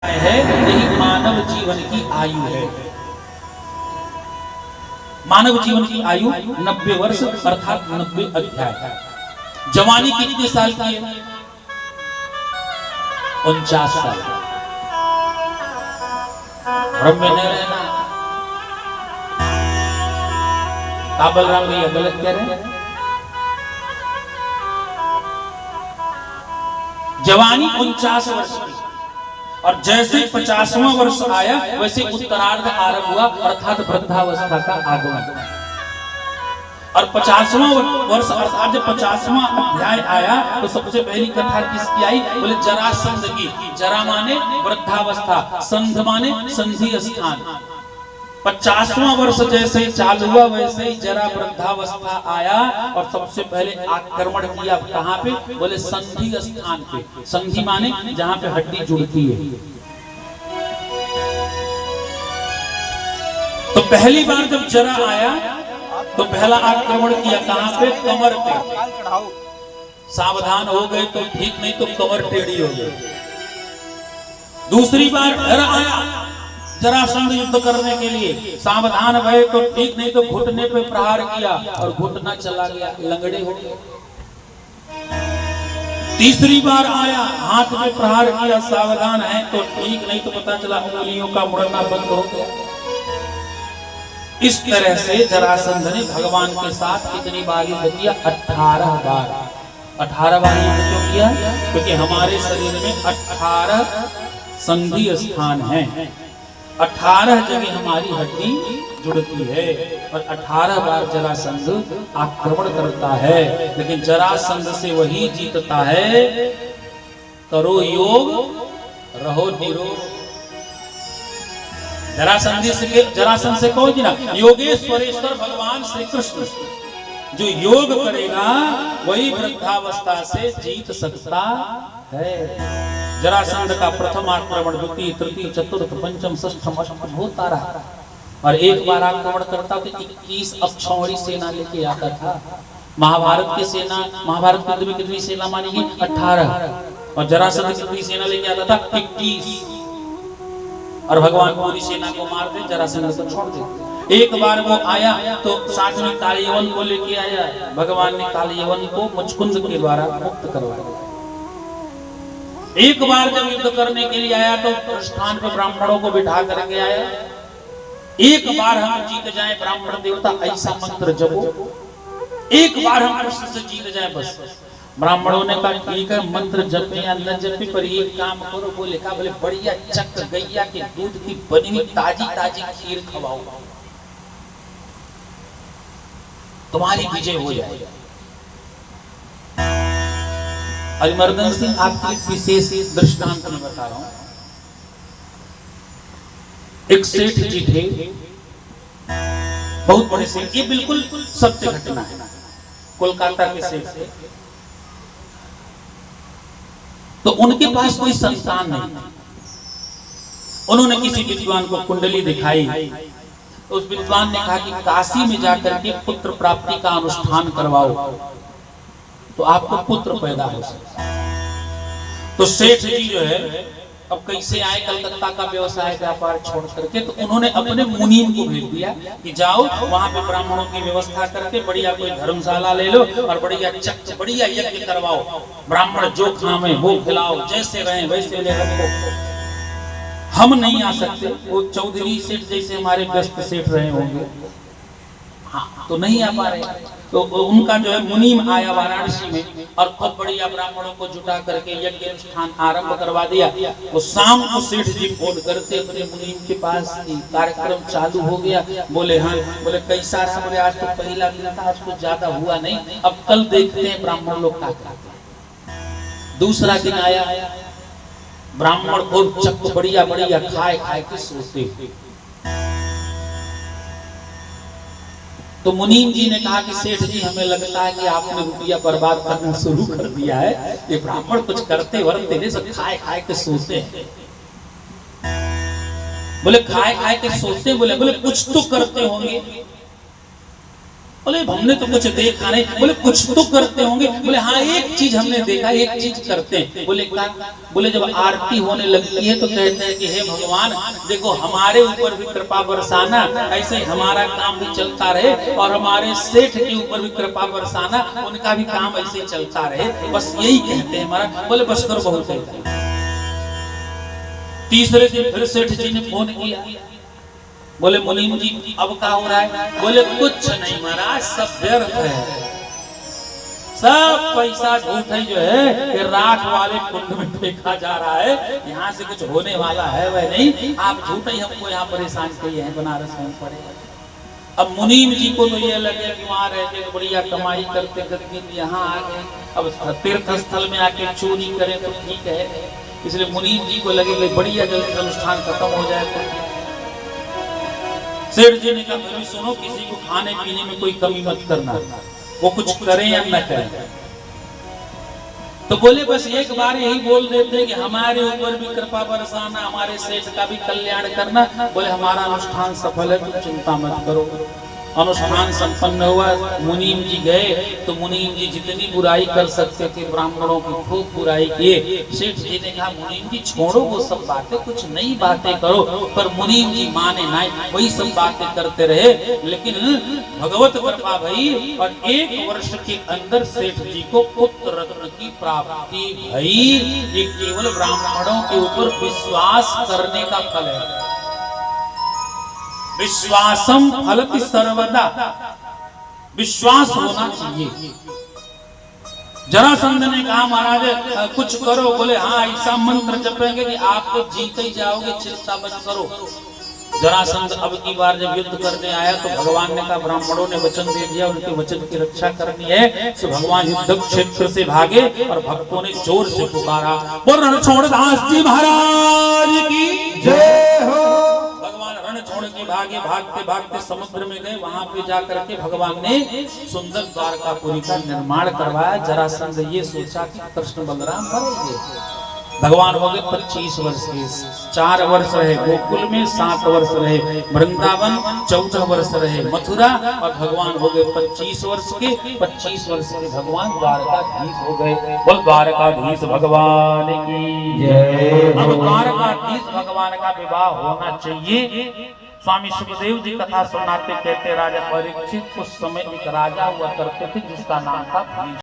है, यही मानव जीवन की आयु है। मानव जीवन की आयु 90 वर्ष अर्थात 90 अध्याय। जवानी कितने साल की है? 49 साल। भ्रम में नहीं रहना। बलराम भैया गलत कह रहे हैं। जवानी 49 वर्ष की, और जैसे 50वां वर्ष आया वैसे उत्तरार्ध आरंभ हुआ अर्थात वृद्धावस्था का आगमन। और 50वां वर्ष अर्थात जब 50वां अध्याय आया तो सबसे पहली कथा किसकी आई? बोले जरासंध की। जरा माने वृद्धावस्था, संध माने संधि स्थान। 50वां वर्ष जैसे ही चालू हुआ वैसे ही जरा वृद्धावस्था आया और सबसे पहले आक्रमण किया कहां पे? बोले संधि स्थान पे। संधि माने जहां पे हड्डी जुड़ती है। तो पहली बार जब जरा आया तो पहला आक्रमण किया कहां पे? कमर पे। सावधान हो गए तो ठीक, नहीं तो कमर टेढ़ी हो गई। दूसरी बार जरा आया जरासंध युद्ध करने के लिए, सावधान भय तो ठीक, नहीं तो घुटने पे प्रहार किया और घुटना चला गया, लंगड़े हो गए। तीसरी बार आया, हाथ में प्रहार किया, सावधान है तो ठीक, नहीं तो पता चला उंगलियों का मुड़ना बंद हो गया। इस तरह से जरासंध ने भगवान के साथ कितनी बार युद्ध किया? 18 बार। 18 बार युद्ध क्यों किया? क्योंकि हमारे शरीर में 18 संधि स्थान है। 18 जगह हमारी हड्डी जुड़ती है और 18 बार जरासंध आक्रमण करता है। लेकिन जरासंध से वही जीतता है, करो योग रहो निरोग। जरासंध से कौन जीना? योगेश्वरेश्वर भगवान श्री कृष्ण। जो योग करेगा वही वृद्धावस्था से जीत सकता है। जरासंध का प्रथम आक्रमण द्वितीय तृतीय चतुर्थ पंचम षष्ठम अष्टम होता रहा और एक बार आक्रमण करता तो 21 अक्षौहिणी सेना लेके आता था। महाभारत की सेना, महाभारत युद्ध में कितनी सेना मानी गई? 18। और जरासंध कितनी सेना लेके आता था? 21। और भगवान पूरी सेना को मार दे, जरासंध को छोड़ दे। एक बार वो आया तो साथ में कालयवन को लेके आया। भगवान ने कालयवन को मुचकुंद के द्वारा मुक्त करवाया। एक बार जब युद्ध करने के लिए आया तो स्थान पर ब्राह्मणों को बिठा करके आया। एक बार हम जीत जाए ब्राह्मण देवता, ऐसा मंत्र जपो, एक बार हम कृष्ण से जीत जाए बस। ब्राह्मणों ने कहा ठीक है, मंत्र जपे या न जपे पर एक काम करो। बोले का? बोले बढ़िया चक गैया के दूध की बनी हुई ताजी ताजी खीर खवाओ, तुम्हारी विजय हो जाएगी। अरिमर्दन सिंह आपकी विशेष दृष्टांत में बता रहा हूं। एक सेठ जी थे, बहुत बड़े सेठ, ये बिल्कुल सत्य घटना है। कोलकाता के सेठ थे। तो उनके पास कोई संतान नहीं था। उन्होंने किसी विद्वान को कुंडली दिखाई। तो उस विद्वान ने कहा कि काशी में जाकर के पुत्र प्राप्ति का अनुष्ठान करवाओ तो आपको पुत्र पैदा हो सकता है। तो सेठ जी जो है अब कैसे आए कलकत्ता का व्यवसाय व्यापार छोड़ करके, तो उन्होंने अपने मुनीम को भेज दिया कि जाओ वहां पे ब्राह्मणों की व्यवस्था करके बढ़िया कोई धर्मशाला ले लो और बढ़िया चक बढ़िया यज्ञ करवाओ, ब्राह्मण जो खावे वो खिलाओ, जैसे रहे वैसे रखो। हम नहीं आ सकते, वो चौधरी सेठ जैसे हमारे व्यस्त सेठ रहे होंगे, हाँ तो नहीं आ पा रहे। तो उनका जो है मुनीम आया वाराणसी में और खूब बढ़िया ब्राह्मणों को जुटा करके यज्ञ अनुष्ठान आरंभ करवा दिया। वो शाम को सेठ जी फोन करते अपने मुनीम के पास, कार्यक्रम चालू हो गया। बोले हाँ, बोले कैसा रहा? बोले आज तो पहला दिन था, आज कुछ ज्यादा हुआ नहीं, अब कल देखते हैं ब्राह्मण लोग क्या करते हैं। दूसरा दिन आया, ब्राह्मण को चक बढ़िया बढ़िया खाए खाए के सोते। तो मुनीम जी ने कहा कि सेठ जी हमें लगता है कि आपने रुपया बर्बाद करना शुरू कर दिया है। ये ब्राह्मण कुछ करते वरते नहीं, सब खाए खाए के सोते हैं। बोले खाए खाए के सोते? बोले कुछ तो करते होंगे। बोले हमने तो कुछ देखा नहीं। बोले कुछ तो करते होंगे। बोले हाँ एक चीज हमने देखा, एक चीज करते हैं। बोले क्या? बोले जब आरती होने लगती है तो कहते हैं कि हे भगवान देखो हमारे ऊपर भी कृपा बरसाना, ऐसे ही हमारा काम भी चलता रहे और हमारे सेठ के ऊपर भी कृपा बरसाना, उनका भी काम ऐसे ही चलता रहे, बस यही कहते हैं हमारा। बोले बस करो बहुत है। तीसरे दिन फिर सेठ जी ने फोन किया। बोले मुनीम जी अब क्या हो रहा है? बोले कुछ नहीं महाराज, सब व्यर्थ है, सब पैसा झूठा जो है राख वाले कुंड में फेंका जा रहा है, यहाँ से कुछ होने वाला है वह नहीं, आप झूठा ही हमको यहाँ परेशान किए हैं, बनारस में पड़े। अब मुनीम जी को तो ये लगे कि वहाँ रहते बढ़िया कमाई करते करते यहाँ आ गए, अब तीर्थ स्थल में आके चोरी करें तो ठीक है, इसलिए मुनीम जी को लगे बढ़िया जल्दी अनुष्ठान खत्म हो जाए। तो सेठ जी ने कहा फिर भी सुनो, किसी को खाने पीने में कोई कमी मत करना, वो कुछ करें या न करें। तो बोले बस एक बार यही बोल देते कि हमारे ऊपर भी कृपा बरसाना, हमारे सेठ का भी कल्याण करना। बोले हमारा अनुष्ठान सफल है, तुम चिंता मत करो। अनुष्ठान संपन्न हुआ, मुनीम जी गए तो मुनीम जी जितनी बुराई कर सकते थे ब्राह्मणों की खूब बुराई किए। सेठ जी ने कहा मुनीम जी छोड़ो वो सब बातें, कुछ नई बातें करो। पर मुनीम जी माने नहीं, वही सब बातें करते रहे। लेकिन भगवत कृपा भई और 1 वर्ष के अंदर सेठ जी को पुत्र रत्न की प्राप्ति भई। ये केवल ब्राह्मणों के ऊपर विश्वास करने का फल है। विश्वासम फलति सर्वदा, विश्वास होना चाहिए। जरासंध ने कहा महाराज कुछ करो। बोले हाँ ऐसा मंत्र जपेंगे कि आप तो जीते ही जाओगे, चिंता मत करो। जरासंध अब की बार जब युद्ध करने आया तो भगवान ने कहा ब्राह्मणों ने वचन दे दिया, उनके वचन की रक्षा करनी है। तो भगवान युद्ध क्षेत्र से भागे और भक्तों ने जोर से पुकारा, बोल रणछोड़दास जी महाराज की जय हो। छोड़ के भागे, भागते भागते समुद्र में गए। वहां पे जाकर के भगवान ने सुंदर द्वारकापुरी का निर्माण करवाया। जरासंध ये सोचा कि कृष्ण बलराम मरेंगे। भगवान हो गए 25 वर्ष के, 4 वर्ष रहे गोकुल में, 7 वर्ष रहे वृंदावन, 14 वर्ष रहे मथुरा और भगवान हो गए 25 वर्ष के। 25 वर्ष के भगवान द्वारकाधीश हो गए। बोल द्वारकाधीश भगवान की जय। अब द्वारकाधीश भगवान का विवाह होना चाहिए। स्वामी सुखदेव जी कथा सुनाते कहते राजा परीक्षित उस समय एक राजा हुआ करते थे जिसका नाम था